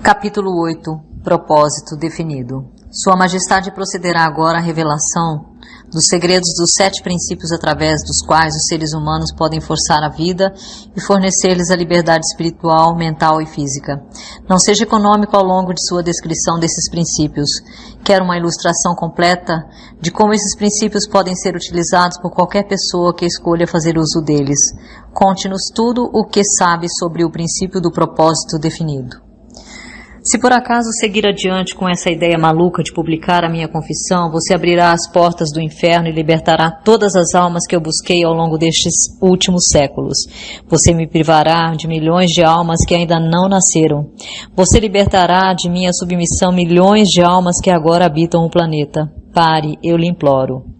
Capítulo 8. Propósito definido. Sua Majestade procederá agora à revelação dos segredos dos 7 princípios através dos quais os seres humanos podem forçar a vida e fornecer-lhes a liberdade espiritual, mental e física. Não seja econômico ao longo de sua descrição desses princípios. Quer uma ilustração completa de como esses princípios podem ser utilizados por qualquer pessoa que escolha fazer uso deles. Conte-nos tudo o que sabe sobre o princípio do propósito definido. Se por acaso seguir adiante com essa ideia maluca de publicar a minha confissão, você abrirá as portas do inferno e libertará todas as almas que eu busquei ao longo destes últimos séculos. Você me privará de milhões de almas que ainda não nasceram. Você libertará de minha submissão milhões de almas que agora habitam o planeta. Pare, eu lhe imploro.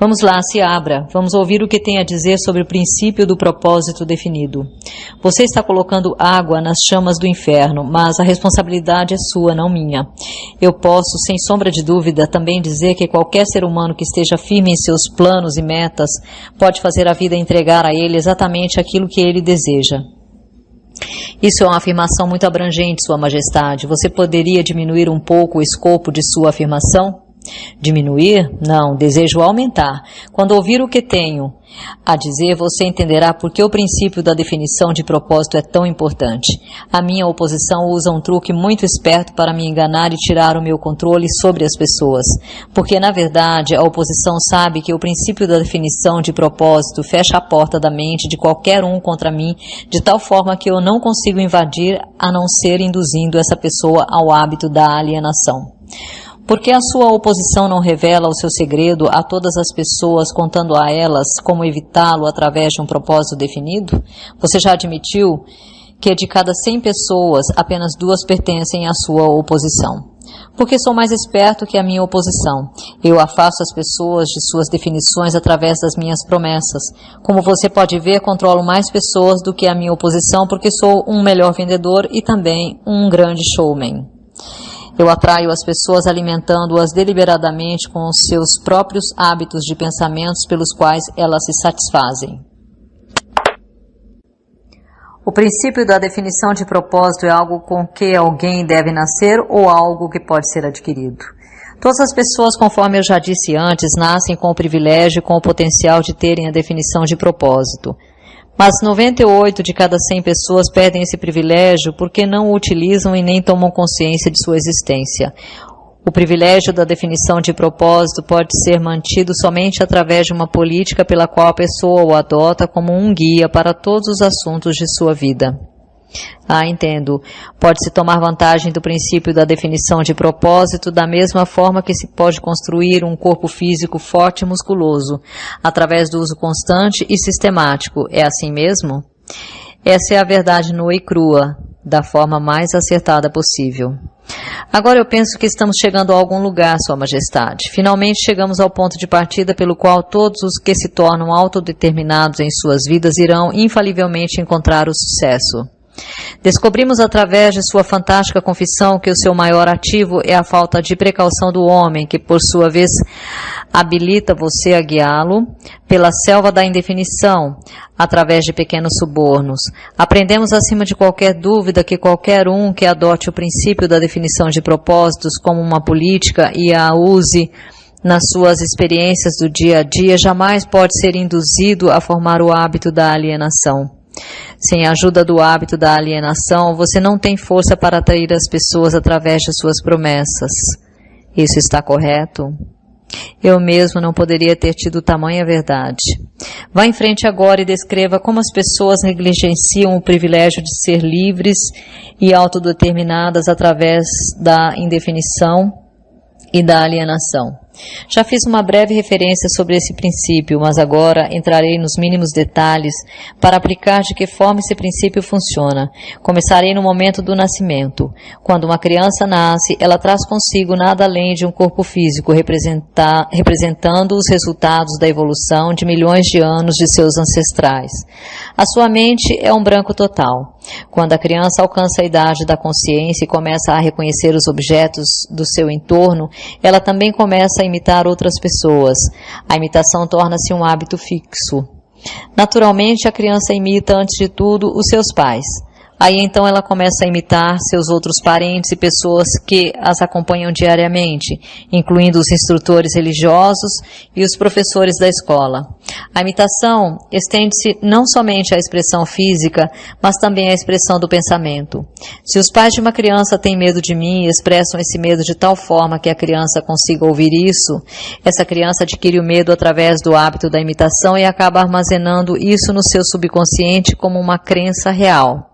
Vamos lá, se abra. Vamos ouvir o que tem a dizer sobre o princípio do propósito definido. Você está colocando água nas chamas do inferno, mas a responsabilidade é sua, não minha. Eu posso, sem sombra de dúvida, também dizer que qualquer ser humano que esteja firme em seus planos e metas pode fazer a vida entregar a ele exatamente aquilo que ele deseja. Isso é uma afirmação muito abrangente, Sua Majestade. Você poderia diminuir um pouco o escopo de sua afirmação? Diminuir? Não, desejo aumentar. Quando ouvir o que tenho a dizer, você entenderá por que o princípio da definição de propósito é tão importante. A minha oposição usa um truque muito esperto para me enganar e tirar o meu controle sobre as pessoas. Porque, na verdade, a oposição sabe que o princípio da definição de propósito fecha a porta da mente de qualquer um contra mim, de tal forma que eu não consigo invadir a não ser induzindo essa pessoa ao hábito da alienação. Por que a sua oposição não revela o seu segredo a todas as pessoas, contando a elas como evitá-lo através de um propósito definido? Você já admitiu que de cada 100 pessoas, apenas 2 pertencem à sua oposição. Porque sou mais esperto que a minha oposição. Eu afasto as pessoas de suas definições através das minhas promessas. Como você pode ver, controlo mais pessoas do que a minha oposição porque sou um melhor vendedor e também um grande showman. Eu atraio as pessoas alimentando-as deliberadamente com os seus próprios hábitos de pensamentos pelos quais elas se satisfazem. O princípio da definição de propósito é algo com que alguém deve nascer ou algo que pode ser adquirido. Todas as pessoas, conforme eu já disse antes, nascem com o privilégio e com o potencial de terem a definição de propósito. Mas 98 de cada 100 pessoas perdem esse privilégio porque não o utilizam e nem tomam consciência de sua existência. O privilégio da definição de propósito pode ser mantido somente através de uma política pela qual a pessoa o adota como um guia para todos os assuntos de sua vida. Entendo. Pode-se tomar vantagem do princípio da definição de propósito da mesma forma que se pode construir um corpo físico forte e musculoso, através do uso constante e sistemático. É assim mesmo? Essa é a verdade nua e crua, da forma mais acertada possível. Agora eu penso que estamos chegando a algum lugar, Sua Majestade. Finalmente chegamos ao ponto de partida pelo qual todos os que se tornam autodeterminados em suas vidas irão infalivelmente encontrar o sucesso. Descobrimos através de sua fantástica confissão que o seu maior ativo é a falta de precaução do homem, que por sua vez habilita você a guiá-lo pela selva da indefinição, através de pequenos subornos. Aprendemos acima de qualquer dúvida que qualquer um que adote o princípio da definição de propósitos como uma política e a use nas suas experiências do dia a dia jamais pode ser induzido a formar o hábito da alienação. Sem a ajuda do hábito da alienação, você não tem força para atrair as pessoas através de suas promessas. Isso está correto? Eu mesmo não poderia ter tido tamanha verdade. Vá em frente agora e descreva como as pessoas negligenciam o privilégio de ser livres e autodeterminadas através da indefinição e da alienação. Já fiz uma breve referência sobre esse princípio, mas agora entrarei nos mínimos detalhes para aplicar de que forma esse princípio funciona. Começarei no momento do nascimento. Quando uma criança nasce, ela traz consigo nada além de um corpo físico, representando os resultados da evolução de milhões de anos de seus ancestrais. A sua mente é um branco total. Quando a criança alcança a idade da consciência e começa a reconhecer os objetos do seu entorno, ela também começa a imitar outras pessoas. A imitação torna-se um hábito fixo. Naturalmente, a criança imita, antes de tudo, os seus pais. Aí então ela começa a imitar seus outros parentes e pessoas que as acompanham diariamente, incluindo os instrutores religiosos e os professores da escola. A imitação estende-se não somente à expressão física, mas também à expressão do pensamento. Se os pais de uma criança têm medo de mim e expressam esse medo de tal forma que a criança consiga ouvir isso, essa criança adquire o medo através do hábito da imitação e acaba armazenando isso no seu subconsciente como uma crença real.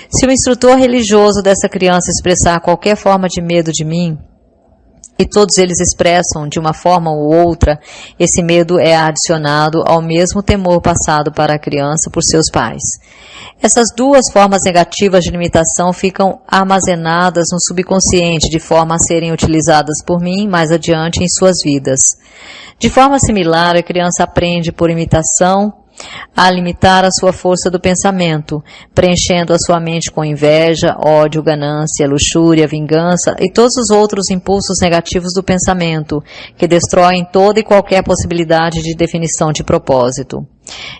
Se o instrutor religioso dessa criança expressar qualquer forma de medo de mim, e todos eles expressam de uma forma ou outra, esse medo é adicionado ao mesmo temor passado para a criança por seus pais. Essas duas formas negativas de limitação ficam armazenadas no subconsciente de forma a serem utilizadas por mim mais adiante em suas vidas. De forma similar, a criança aprende por imitação a limitar a sua força do pensamento, preenchendo a sua mente com inveja, ódio, ganância, luxúria, vingança e todos os outros impulsos negativos do pensamento, que destroem toda e qualquer possibilidade de definição de propósito.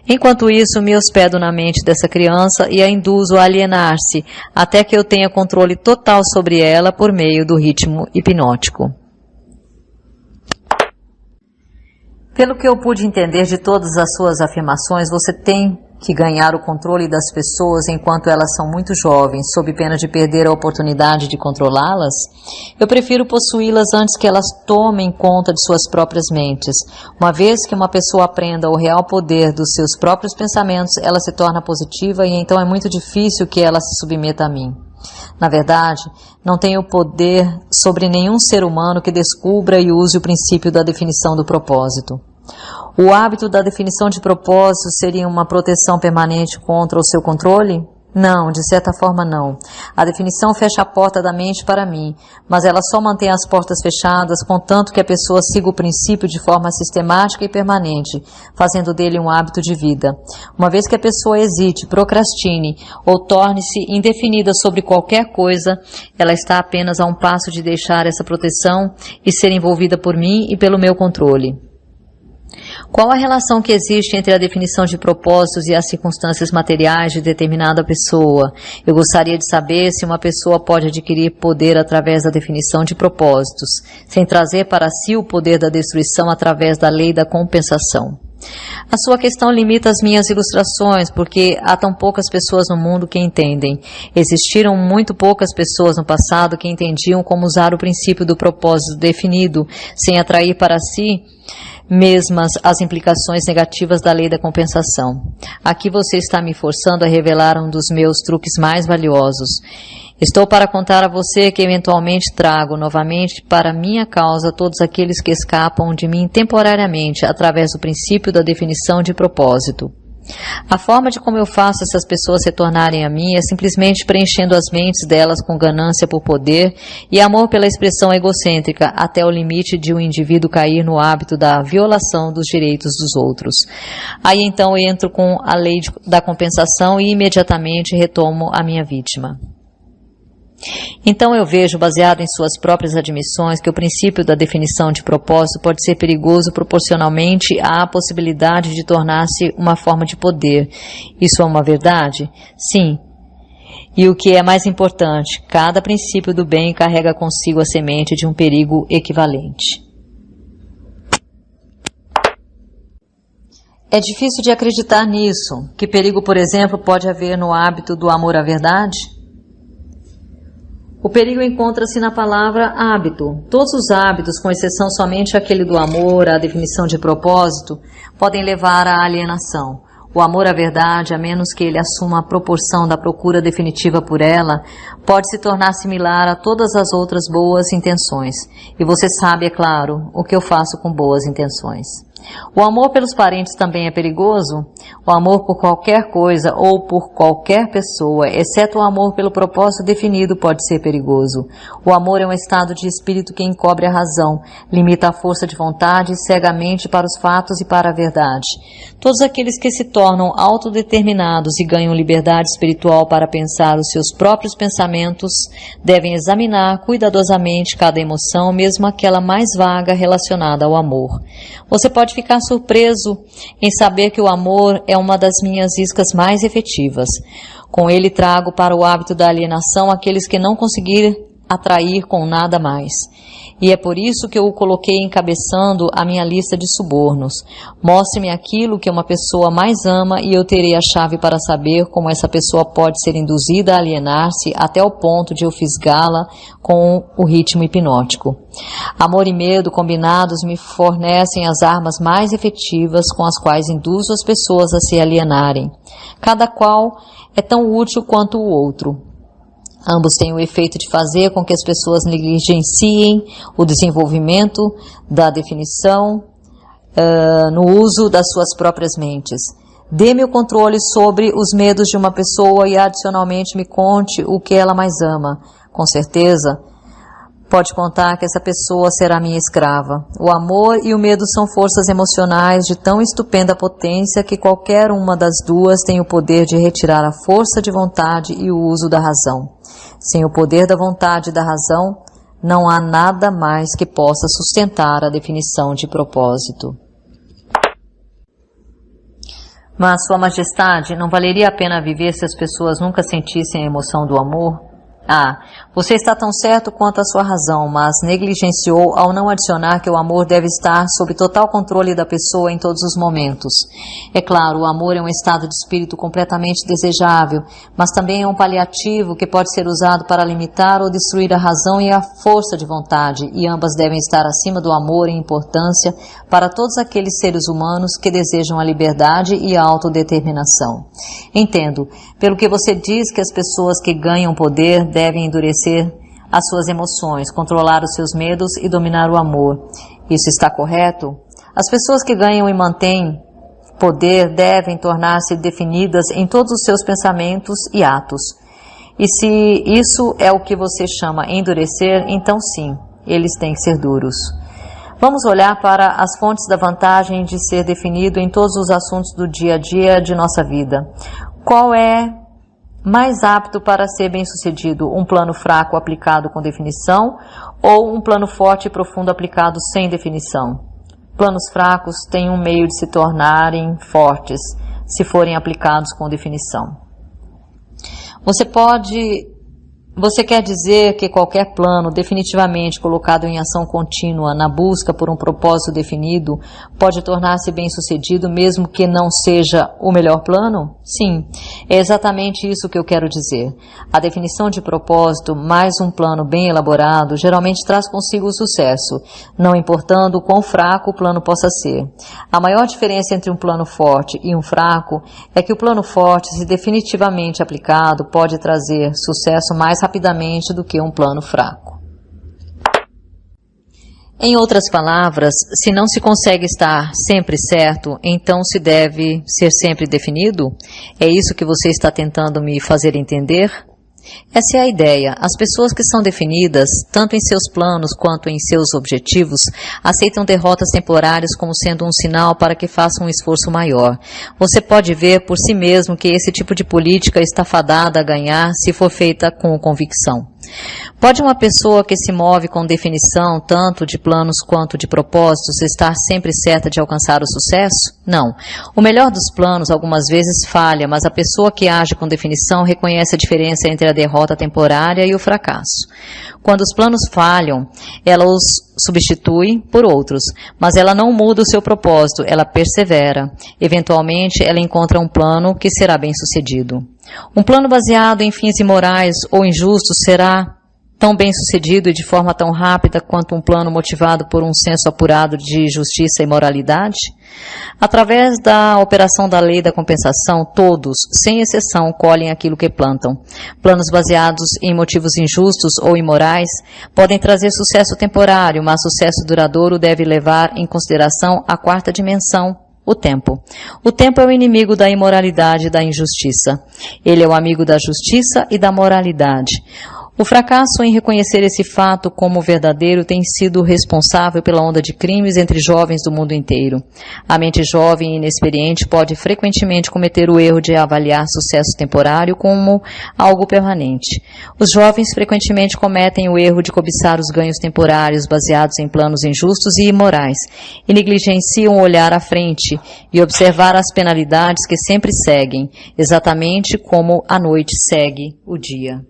Enquanto isso, me hospedo na mente dessa criança e a induzo a alienar-se, até que eu tenha controle total sobre ela por meio do ritmo hipnótico. Pelo que eu pude entender de todas as suas afirmações, você tem que ganhar o controle das pessoas enquanto elas são muito jovens, sob pena de perder a oportunidade de controlá-las? Eu prefiro possuí-las antes que elas tomem conta de suas próprias mentes. Uma vez que uma pessoa aprenda o real poder dos seus próprios pensamentos, ela se torna positiva e então é muito difícil que ela se submeta a mim. Na verdade, não tenho poder sobre nenhum ser humano que descubra e use o princípio da definição do propósito. O hábito da definição de propósito seria uma proteção permanente contra o seu controle? Não, de certa forma não. A definição fecha a porta da mente para mim, mas ela só mantém as portas fechadas contanto que a pessoa siga o princípio de forma sistemática e permanente, fazendo dele um hábito de vida. Uma vez que a pessoa hesite, procrastine ou torne-se indefinida sobre qualquer coisa, ela está apenas a um passo de deixar essa proteção e ser envolvida por mim e pelo meu controle. Qual a relação que existe entre a definição de propósitos e as circunstâncias materiais de determinada pessoa? Eu gostaria de saber se uma pessoa pode adquirir poder através da definição de propósitos, sem trazer para si o poder da destruição através da lei da compensação. A sua questão limita as minhas ilustrações, porque há tão poucas pessoas no mundo que entendem. Existiram muito poucas pessoas no passado que entendiam como usar o princípio do propósito definido, sem atrair para si mesmas as implicações negativas da lei da compensação. Aqui você está me forçando a revelar um dos meus truques mais valiosos. Estou para contar a você que eventualmente trago novamente para minha causa todos aqueles que escapam de mim temporariamente através do princípio da definição de propósito. A forma de como eu faço essas pessoas retornarem a mim é simplesmente preenchendo as mentes delas com ganância por poder e amor pela expressão egocêntrica até o limite de um indivíduo cair no hábito da violação dos direitos dos outros. Aí então eu entro com a lei da compensação e imediatamente retomo a minha vítima. Então eu vejo, baseado em suas próprias admissões, que o princípio da definição de propósito pode ser perigoso proporcionalmente à possibilidade de tornar-se uma forma de poder. Isso é uma verdade? Sim. E o que é mais importante, cada princípio do bem carrega consigo a semente de um perigo equivalente. É difícil de acreditar nisso. Que perigo, por exemplo, pode haver no hábito do amor à verdade? O perigo encontra-se na palavra hábito. Todos os hábitos, com exceção somente aquele do amor, a definição de propósito, podem levar à alienação. O amor à verdade, a menos que ele assuma a proporção da procura definitiva por ela, pode se tornar similar a todas as outras boas intenções. E você sabe, é claro, o que eu faço com boas intenções. O amor pelos parentes também é perigoso? O amor por qualquer coisa ou por qualquer pessoa, exceto o amor pelo propósito definido, pode ser perigoso. O amor é um estado de espírito que encobre a razão, limita a força de vontade cegamente para os fatos e para a verdade. Todos aqueles que se tornam autodeterminados e ganham liberdade espiritual para pensar os seus próprios pensamentos devem examinar cuidadosamente cada emoção, mesmo aquela mais vaga relacionada ao amor. Você pode ficar surpreso em saber que o amor é uma das minhas iscas mais efetivas. Com ele trago para o hábito da alienação aqueles que não conseguir atrair com nada mais. E é por isso que eu o coloquei encabeçando a minha lista de subornos. Mostre-me aquilo que uma pessoa mais ama e eu terei a chave para saber como essa pessoa pode ser induzida a alienar-se até o ponto de eu fisgá-la com o ritmo hipnótico. Amor e medo combinados me fornecem as armas mais efetivas com as quais induzo as pessoas a se alienarem. Cada qual é tão útil quanto o outro. Ambos têm o efeito de fazer com que as pessoas negligenciem o desenvolvimento da definição no uso das suas próprias mentes. Dê-me o controle sobre os medos de uma pessoa e adicionalmente me conte o que ela mais ama. Com certeza, pode contar que essa pessoa será minha escrava. O amor e o medo são forças emocionais de tão estupenda potência que qualquer uma das duas tem o poder de retirar a força de vontade e o uso da razão. Sem o poder da vontade e da razão, não há nada mais que possa sustentar a definição de propósito. Mas, Sua Majestade, não valeria a pena viver se as pessoas nunca sentissem a emoção do amor? Ah, você está tão certo quanto a sua razão, mas negligenciou ao não adicionar que o amor deve estar sob total controle da pessoa em todos os momentos. É claro, o amor é um estado de espírito completamente desejável, mas também é um paliativo que pode ser usado para limitar ou destruir a razão e a força de vontade, e ambas devem estar acima do amor em importância para todos aqueles seres humanos que desejam a liberdade e a autodeterminação. Entendo, pelo que você diz que as pessoas que ganham poder devem endurecer as suas emoções, controlar os seus medos e dominar o amor. Isso está correto? As pessoas que ganham e mantêm poder devem tornar-se definidas em todos os seus pensamentos e atos. E se isso é o que você chama endurecer, então sim, eles têm que ser duros. Vamos olhar para as fontes da vantagem de ser definido em todos os assuntos do dia a dia de nossa vida. Qual é mais apto para ser bem-sucedido, um plano fraco aplicado com definição ou um plano forte e profundo aplicado sem definição? Planos fracos têm um meio de se tornarem fortes se forem aplicados com definição. Você quer dizer que qualquer plano definitivamente colocado em ação contínua na busca por um propósito definido pode tornar-se bem-sucedido mesmo que não seja o melhor plano? Sim, é exatamente isso que eu quero dizer. A definição de propósito mais um plano bem elaborado geralmente traz consigo o sucesso, não importando o quão fraco o plano possa ser. A maior diferença entre um plano forte e um fraco é que o plano forte, se definitivamente aplicado, pode trazer sucesso mais rapidamente do que um plano fraco. Em outras palavras, se não se consegue estar sempre certo, então se deve ser sempre definido? É isso que você está tentando me fazer entender? Essa é a ideia. As pessoas que são definidas, tanto em seus planos quanto em seus objetivos, aceitam derrotas temporárias como sendo um sinal para que façam um esforço maior. Você pode ver por si mesmo que esse tipo de política está fadada a ganhar se for feita com convicção. Pode uma pessoa que se move com definição, tanto de planos quanto de propósitos, estar sempre certa de alcançar o sucesso? Não. O melhor dos planos algumas vezes falha, mas a pessoa que age com definição reconhece a diferença entre a derrota temporária e o fracasso. Quando os planos falham, ela os substitui por outros, mas ela não muda o seu propósito, ela persevera. Eventualmente, ela encontra um plano que será bem-sucedido. Um plano baseado em fins imorais ou injustos será tão bem-sucedido e de forma tão rápida quanto um plano motivado por um senso apurado de justiça e moralidade? Através da operação da lei da compensação, todos, sem exceção, colhem aquilo que plantam. Planos baseados em motivos injustos ou imorais podem trazer sucesso temporário, mas sucesso duradouro deve levar em consideração a quarta dimensão, o tempo. O tempo é o inimigo da imoralidade e da injustiça. Ele é o amigo da justiça e da moralidade. O fracasso em reconhecer esse fato como verdadeiro tem sido responsável pela onda de crimes entre jovens do mundo inteiro. A mente jovem e inexperiente pode frequentemente cometer o erro de avaliar sucesso temporário como algo permanente. Os jovens frequentemente cometem o erro de cobiçar os ganhos temporários baseados em planos injustos e imorais, e negligenciam olhar à frente e observar as penalidades que sempre seguem, exatamente como a noite segue o dia.